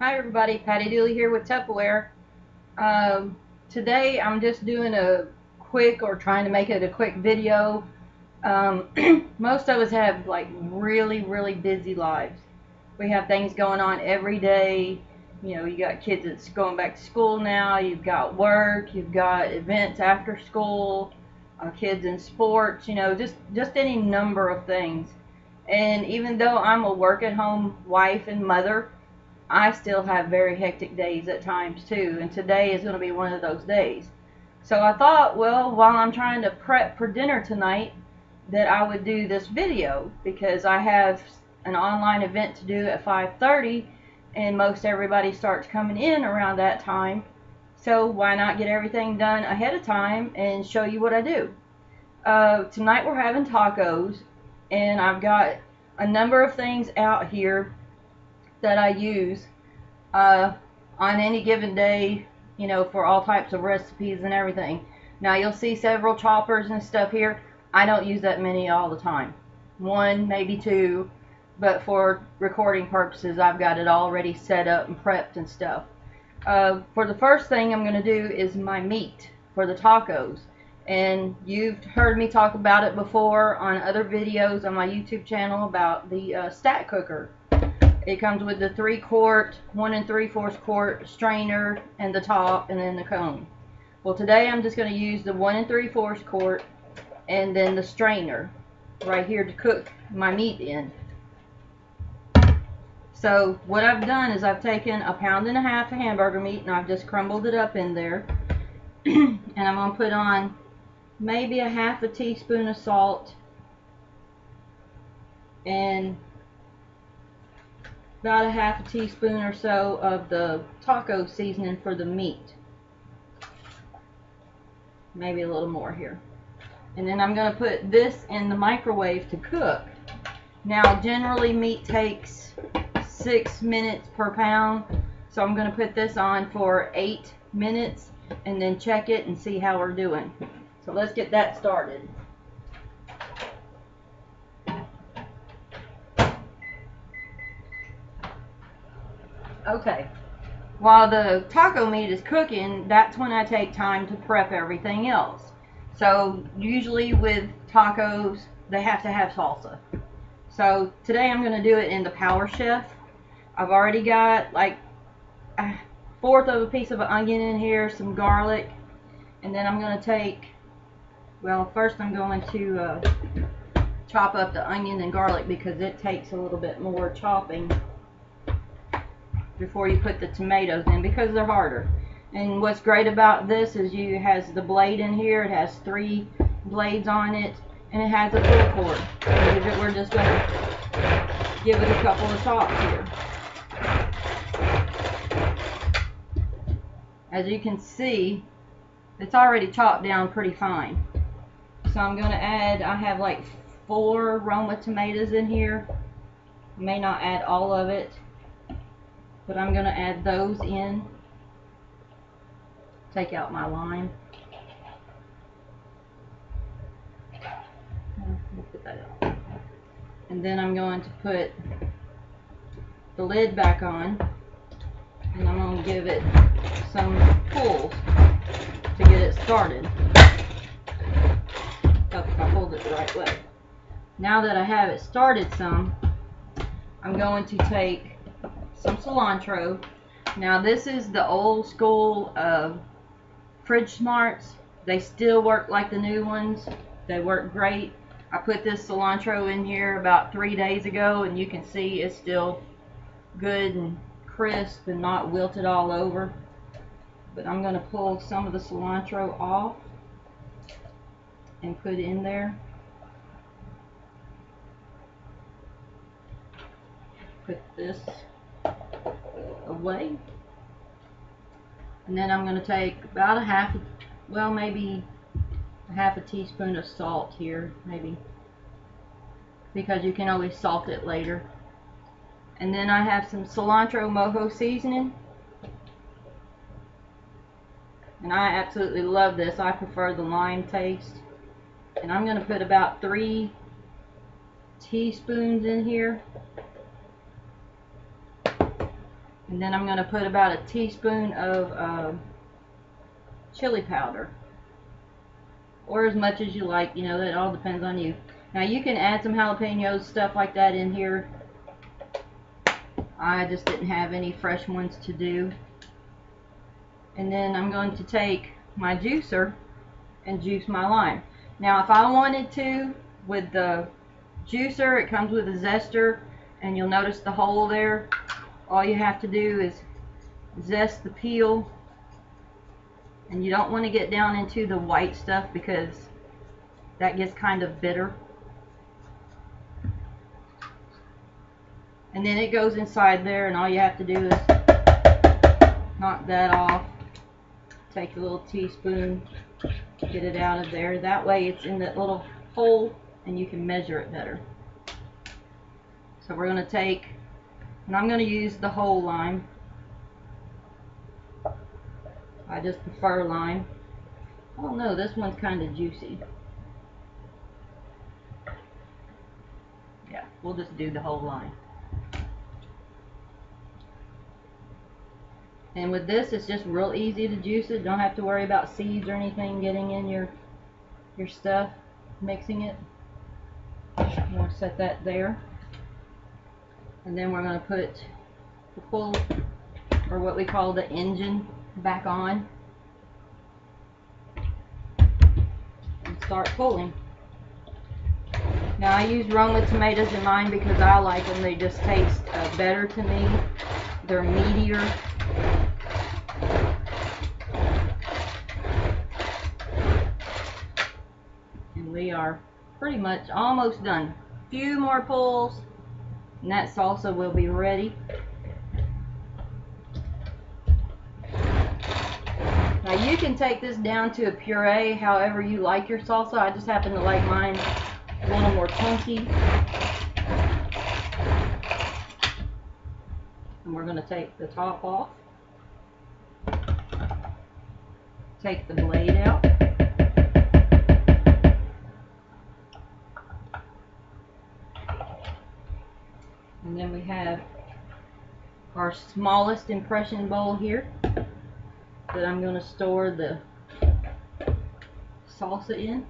Hi everybody, Patty Dooley here with Tupperware. Today I'm just doing a quick, or trying to make it a quick video. Most of us have like really busy lives. We have things going on every day. You know, you got kids that's going back to school now, you've got work, you've got events after school, kids in sports, you know, just any number of things. And even though I'm a work at home wife and mother, I still have very hectic days at times too, and today is going to be one of those days. So I thought, well, while I'm trying to prep for dinner tonight, that I would do this video because I have an online event to do at 5:30, and most everybody starts coming in around that time. So why not get everything done ahead of time and show you what I do? Tonight we're having tacos, and I've got a number of things out here that I use uh, on any given day, you know, for all types of recipes and everything. Now you'll see several choppers and stuff here. I don't use that many all the time. One, maybe two, but for recording purposes I've got it already set up and prepped and stuff. For the first thing I'm going to do is my meat for the tacos. And you've heard me talk about it before on other videos on my YouTube channel about the stack cooker. It comes with the 3-quart, 1 3/4 quart strainer and the top, and then the cone. Well, today I'm just going to use the 1 3/4 quart and then the strainer right here to cook my meat in. So what I've done is I've taken 1.5 pounds of hamburger meat and I've just crumbled it up in there. And I'm going to put on maybe a 1/2 teaspoon of salt and about a 1/2 teaspoon or so of the taco seasoning for the meat. Maybe a little more here. And then I'm going to put this in the microwave to cook. Now generally meat takes 6 minutes per pound, so I'm going to put this on for 8 minutes and then check it and see how we're doing. So let's get that started. Okay, while the taco meat is cooking, that's when I take time to prep everything else. So usually with tacos, they have to have salsa. So today I'm going to do it in the Power Chef. I've already got like 1/4 of a piece of an onion in here, some garlic, and then I'm going to take, well, first I'm going to chop up the onion and garlic because it takes a little bit more chopping before you put the tomatoes in because they're harder. And what's great about this is it has the blade in here. It has 3 blades on it, and it has a pull cord. We're just going to give it a couple of chops here. As you can see, it's already chopped down pretty fine. So I'm going to add, I have like 4 Roma tomatoes in here. I may not add all of it, but I'm going to add those in. Take out my lime. Put that out. And then I'm going to put the lid back on, and I'm going to give it some pulls to get it started. Hope I pulled it the right way. Now that I have it started some, I'm going to take some cilantro. Now this is the old school Fridge Smarts. They still work like the new ones. They work great. I put this cilantro in here about 3 days ago, and you can see it's still good and crisp and not wilted all over. But I'm going to pull some of the cilantro off and put it in there. Put this away. And then I'm going to take about maybe a 1/2 teaspoon of salt here, maybe, because you can always salt it later. And then I have some cilantro Mogo seasoning, and I absolutely love this. I prefer the lime taste. And I'm going to put about 3 teaspoons in here. And then I'm going to put about a teaspoon of chili powder, or as much as you like, you know, that all depends on you. Now you can add some jalapenos, stuff like that in here. I just didn't have any fresh ones to do. And then I'm going to take my juicer and juice my lime. Now if I wanted to, with the juicer, it comes with a zester, and you'll notice the hole there. All you have to do is zest the peel, and you don't want to get down into the white stuff because that gets kind of bitter. And then it goes inside there, and all you have to do is knock that off. Take a little teaspoon, get it out of there. That way it's in that little hole and you can measure it better. So we're going to take, and I'm going to use the whole lime. I just prefer lime. I don't know, this one's kind of juicy. Yeah, we'll just do the whole lime. And with this, it's just real easy to juice it. Don't have to worry about seeds or anything getting in your stuff, mixing it. I'm going to set that there. And then we're going to put the pull, or what we call the engine, back on. And start pulling. Now I use Roma tomatoes in mine because I like them. They just taste better to me. They're meatier. And we are pretty much almost done. Few more pulls and that salsa will be ready. Now you can take this down to a puree however you like your salsa. I just happen to like mine a little more chunky. And we're going to take the top off. Take the blade out. And then we have our smallest impression bowl here that I'm going to store the salsa in.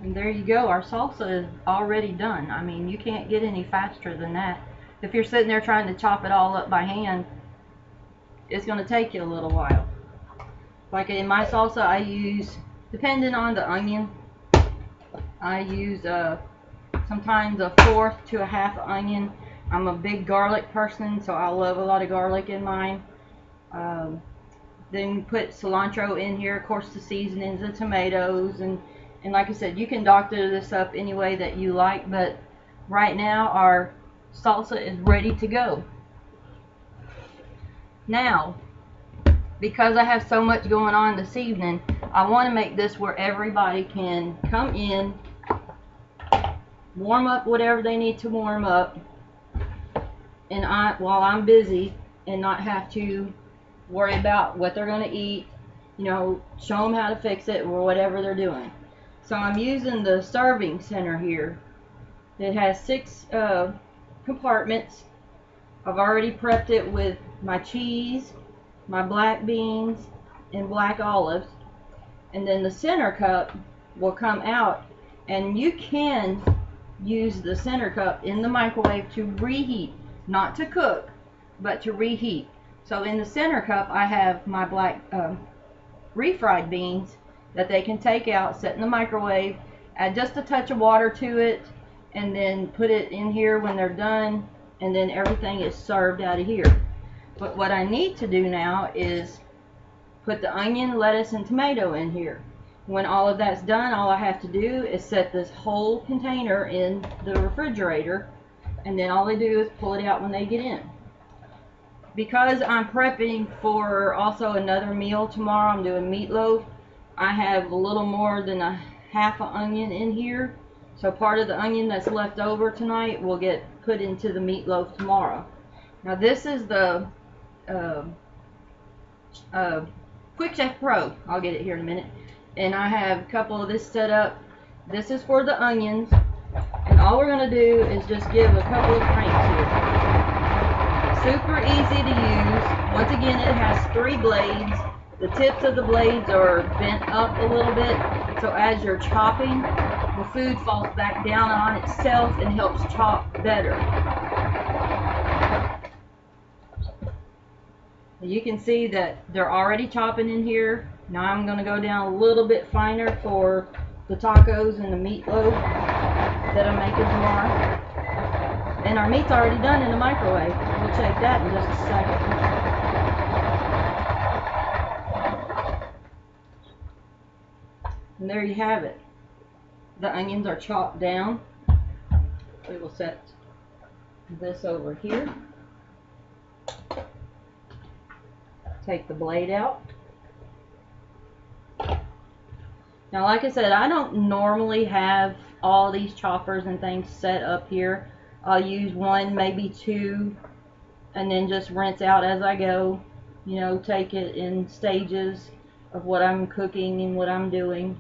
And there you go, our salsa is already done. I mean, you can't get any faster than that. If you're sitting there trying to chop it all up by hand, it's going to take you a little while. Like in my salsa, I use, depending on the onion, I use sometimes a 1/4 to a 1/2 onion. I'm a big garlic person, so I love a lot of garlic in mine. Then put cilantro in here, of course the seasonings, the tomatoes, and like I said, you can doctor this up any way that you like, but right now our salsa is ready to go. Now, because I have so much going on this evening, I want to make this where everybody can come in, warm up whatever they need to warm up, and while I'm busy, and not have to worry about what they're going to eat, you know, show them how to fix it or whatever they're doing. So I'm using the serving center here. It has 6 compartments. I've already prepped it with my cheese, my black beans, and black olives. And then the center cup will come out, and you can use the center cup in the microwave to reheat, not to cook, but to reheat. So in the center cup I have my black refried beans that they can take out, set in the microwave, add just a touch of water to it, and then put it in here when they're done, and then everything is served out of here. But what I need to do now is put the onion, lettuce, and tomato in here. When all of that's done, all I have to do is set this whole container in the refrigerator, and then all they do is pull it out when they get in. Because I'm prepping for also another meal tomorrow, I'm doing meatloaf, I have a little more than a 1/2 onion in here. So part of the onion that's left over tonight will get put into the meatloaf tomorrow. Now this is the Quick Chef Pro. I'll get it here in a minute. And I have a couple of this set up. This is for the onions. And all we're going to do is just give a couple of cranks here. Super easy to use. Once again, it has 3 blades. The tips of the blades are bent up a little bit, so as you're chopping, the food falls back down on itself and helps chop better. You can see that they're already chopping in here. Now I'm going to go down a little bit finer for the tacos and the meatloaf that I'm making tomorrow. And our meat's already done in the microwave. We'll check that in just a second. And there you have it. The onions are chopped down. We will set this over here. Take the blade out. Now, like I said, I don't normally have all these choppers and things set up here. I'll use 1, maybe 2, and then just rinse out as I go. You know, take it in stages of what I'm cooking and what I'm doing.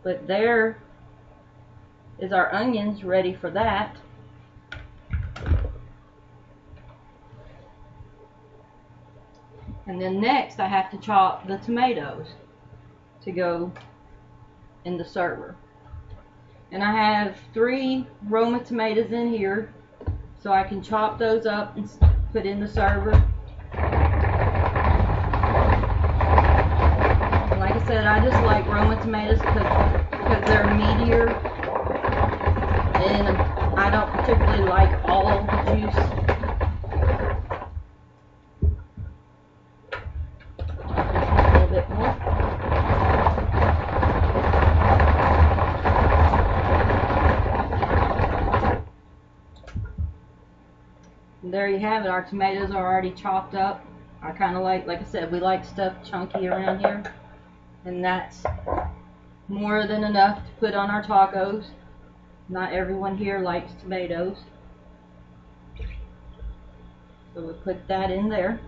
But there is our onions ready for that. And then next I have to chop the tomatoes to go in the server. And I have 3 Roma tomatoes in here, so I can chop those up and put in the server. And like I said, I just like Roma tomatoes because they're meatier, and I don't particularly like all the juice. There you have it. Our tomatoes are already chopped up. I kind of like I said, we like stuff chunky around here, and that's more than enough to put on our tacos. Not everyone here likes tomatoes, so we'll put that in there.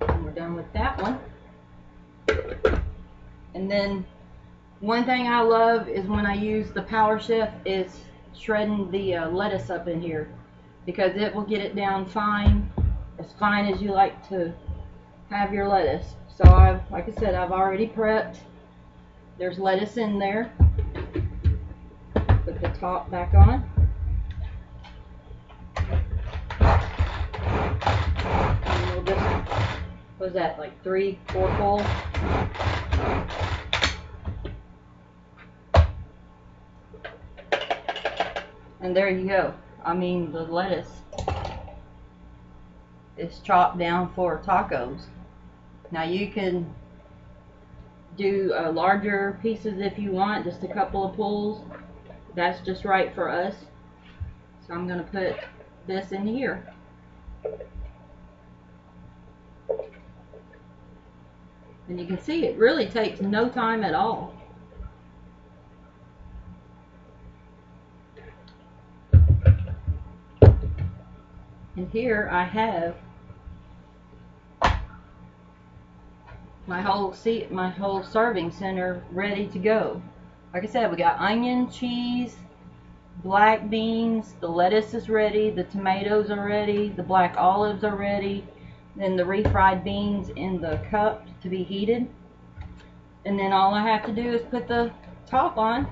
And we're done with that one. And then one thing I love is when I use the Power Chef is shredding the lettuce up in here, because it will get it down fine, as fine as you like to have your lettuce. So like I said, I've already prepped. There's lettuce in there. Put the top back on. And we'll just, what was that, like 3, 4 full? And there you go. I mean, the lettuce is chopped down for tacos. Now you can do larger pieces if you want, just a couple of pulls. That's just right for us. So I'm going to put this in here. And you can see it really takes no time at all. And here I have my whole serving center ready to go. Like I said, we got onion, cheese, black beans, the lettuce is ready, the tomatoes are ready, the black olives are ready, then the refried beans in the cup to be heated. And then all I have to do is put the top on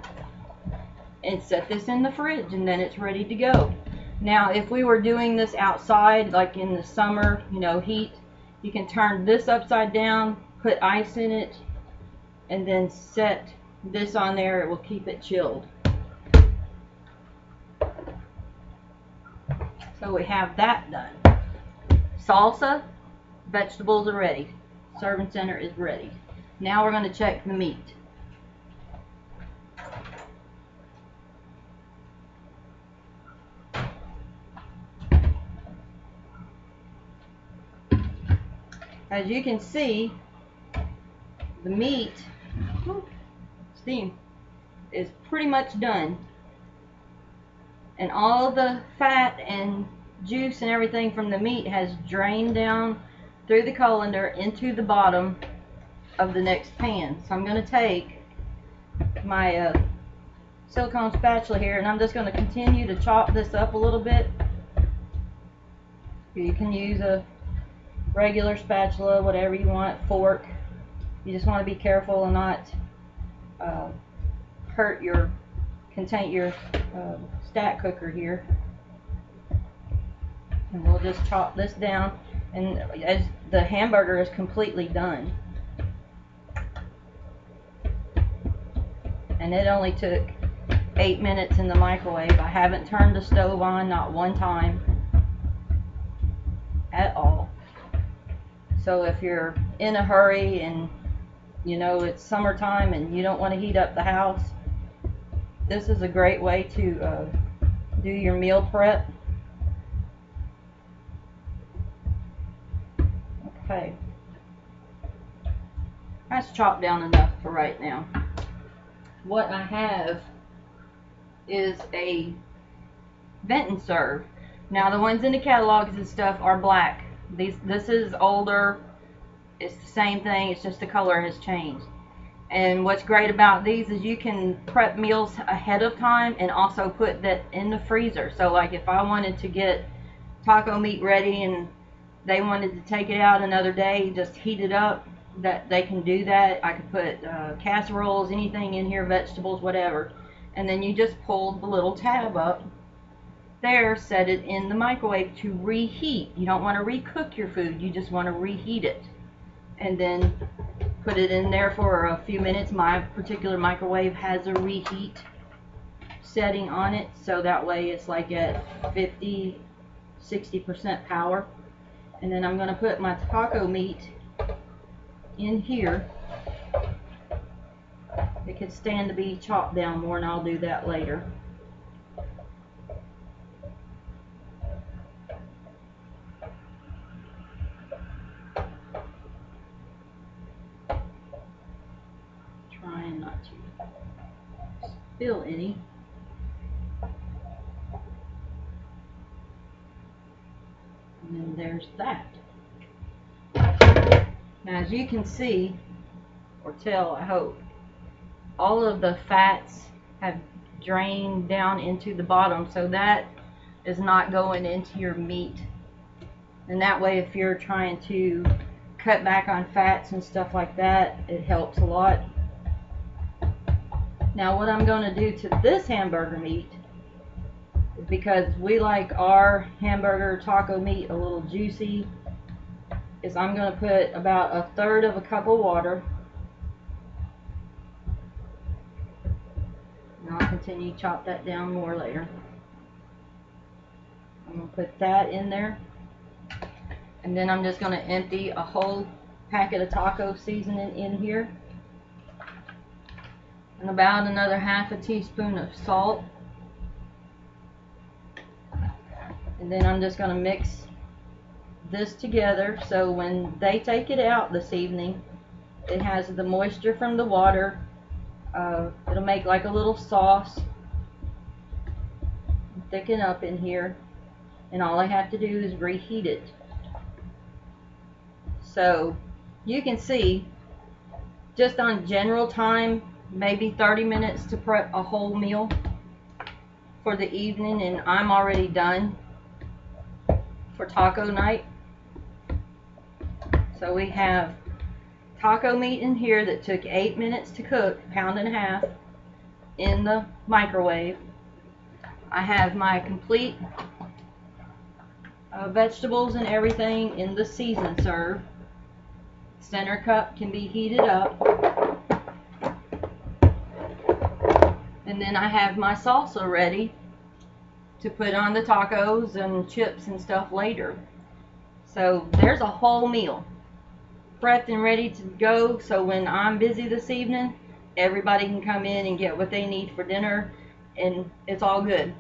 and set this in the fridge, and then it's ready to go. Now, if we were doing this outside, like in the summer, you know, heat, you can turn this upside down, put ice in it, and then set this on there. It will keep it chilled. So we have that done. Salsa, vegetables are ready. Serving center is ready. Now we're going to check the meat. As you can see, the meat, steam, is pretty much done. And all the fat and juice and everything from the meat has drained down through the colander into the bottom of the next pan. So I'm going to take my silicone spatula here, and I'm just going to continue to chop this up a little bit. You can use a regular spatula, whatever you want, fork. You just want to be careful and not hurt your stack cooker here. And we'll just chop this down, and as the hamburger is completely done. And it only took 8 minutes in the microwave. I haven't turned the stove on, not one time at all. So if you're in a hurry and you know it's summertime and you don't want to heat up the house, this is a great way to do your meal prep. Okay, that's chopped down enough for right now. What I have is a vent and serve. Now the ones in the catalogs and stuff are black. This is older. It's the same thing, it's just the color has changed. And what's great about these is you can prep meals ahead of time and also put that in the freezer. So like if I wanted to get taco meat ready and they wanted to take it out another day, just heat it up, that they can do that. I could put casseroles, anything in here, vegetables, whatever. And then you just pull the little tab up there, set it in the microwave to reheat. You don't want to recook your food, you just want to reheat it. And then put it in there for a few minutes. My particular microwave has a reheat setting on it, so that way it's like at 50-60% power. And then I'm going to put my taco meat in here. It could stand to be chopped down more, and I'll do that later. Trying not to spill any. And then there's that. Now as you can see, or tell, I hope, all of the fats have drained down into the bottom, so that is not going into your meat. And that way, if you're trying to cut back on fats and stuff like that, it helps a lot. Now what I'm going to do to this hamburger meat, because we like our hamburger taco meat a little juicy, is I'm going to put about 1/3 of a cup of water. And I'll continue to chop that down more later. I'm going to put that in there. And then I'm just going to empty a whole packet of taco seasoning in here. And about another 1/2 teaspoon of salt. And then I'm just going to mix this together, so when they take it out this evening, it has the moisture from the water. It'll make like a little sauce, thicken up in here, and all I have to do is reheat it. So you can see, just on general time, maybe 30 minutes to prep a whole meal for the evening, and I'm already done for taco night. So we have taco meat in here that took 8 minutes to cook, 1.5 pounds, in the microwave. I have my complete vegetables and everything in the season serve. Center cup can be heated up. And then I have my salsa ready to put on the tacos and chips and stuff later. So there's a whole meal prepped and ready to go, so when I'm busy this evening, everybody can come in and get what they need for dinner, and it's all good.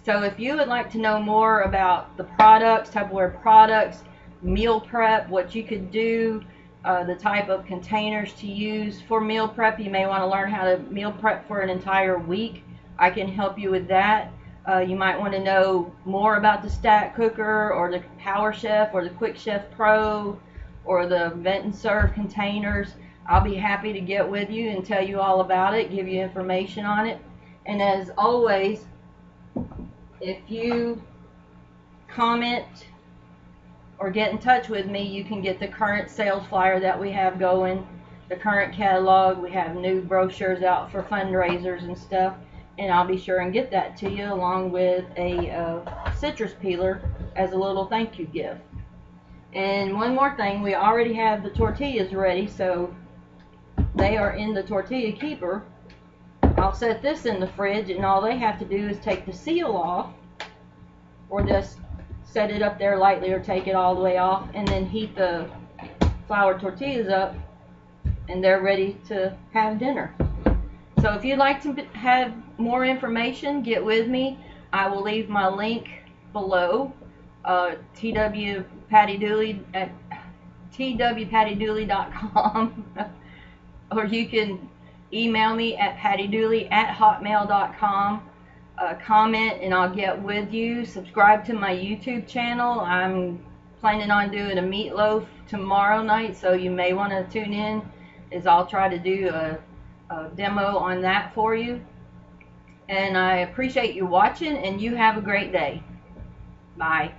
So if you would like to know more about the products, Tupperware products, meal prep, what you could do, the type of containers to use for meal prep, you may want to learn how to meal prep for an entire week. I can help you with that. You might want to know more about the stack cooker or the Power Chef or the Quick Chef Pro or the vent and serve containers. I'll be happy to get with you and tell you all about it, give you information on it. And as always, if you comment or get in touch with me, you can get the current sales flyer that we have going, the current catalog. We have new brochures out for fundraisers and stuff, and I'll be sure and get that to you along with a citrus peeler as a little thank you gift. And one more thing, we already have the tortillas ready, so they are in the tortilla keeper. I'll set this in the fridge, and all they have to do is take the seal off, or just set it up there lightly, or take it all the way off, and then heat the flour tortillas up, and they're ready to have dinner. So if you'd like to have more information, get with me. I will leave my link below, twpattydooley.com, or you can email me at pattydooley@hotmail.com. Comment and I'll get with you. Subscribe to my YouTube channel. I'm planning on doing a meatloaf tomorrow night, so you may want to tune in, as I'll try to do a demo on that for you. And I appreciate you watching, and you have a great day. Bye.